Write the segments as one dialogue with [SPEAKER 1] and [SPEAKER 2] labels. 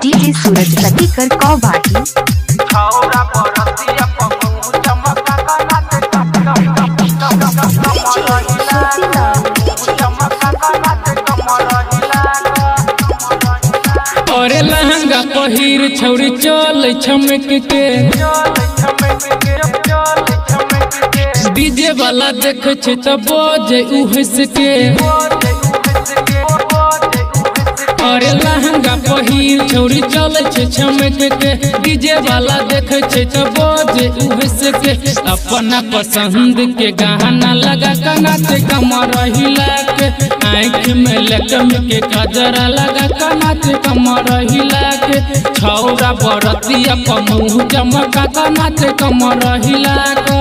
[SPEAKER 1] DJ सूरज लतीकर कौ बाटी
[SPEAKER 2] और लहंगा पहिर छौरी चल छमक के डीजे वाला देख छे त बजे उहस के और लहंगा पहिर छौरी चल छे छमक के डीजे वाला देख छे त बजे उहस के अपना पसंद के गाना लगा के नाचे कमर हिला के आँख में लकम के कजरा लगा के नाचे कमर हिला के छौरा बरतिया पर मुँह चमका के नाचे कमर हिला के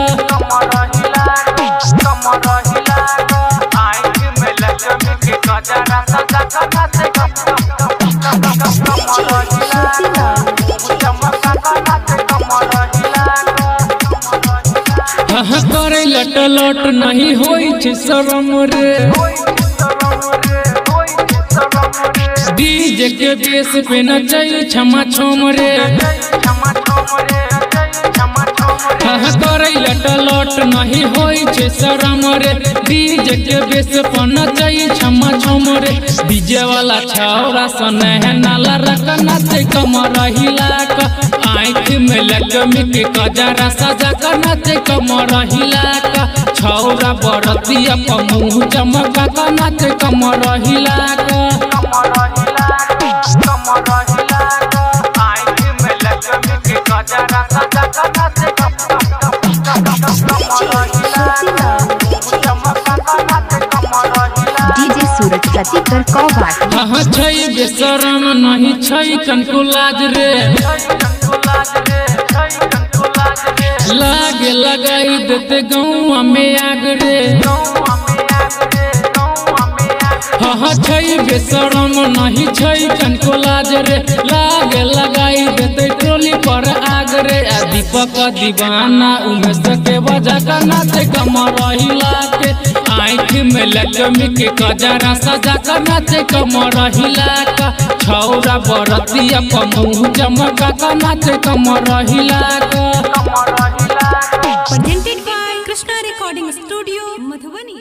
[SPEAKER 2] करे लट लट नहीं होई छे शरम रे डीजे के बेस पे नचई छमा छम रे करे लट लट नहीं होई छे शरम रे डीजे के बेस पे नचई छमा छम रे डीजे वाला छौरा सने नाला रख नाचे कमर हिला के आँख में लकम के कजरा सजा के नाचे कमर हिला के छौरा बरतिया पर मुँह चमका के नाचे कमर हिला के
[SPEAKER 1] डीजे सूरज लतीकर कौ बाटी
[SPEAKER 2] हाँ छई बेशरम नहीं छई कनको लाज रे लागे लगाई देते गौआ में आग रे हाँ छई बेशरम नहीं छई कनको लाज रे लागे लगाई देते टोली पर आग रे दीपक दीवाना उमेश के वजह का नाचे कमर हिला के आँख में लकम के कजरा सजा के नाचे कमर हिला के छौरा बरतिया पर मुँह चमका के नाचे कमर हिला के।
[SPEAKER 3] Presented by Krishna Recording Studio, Madhubani।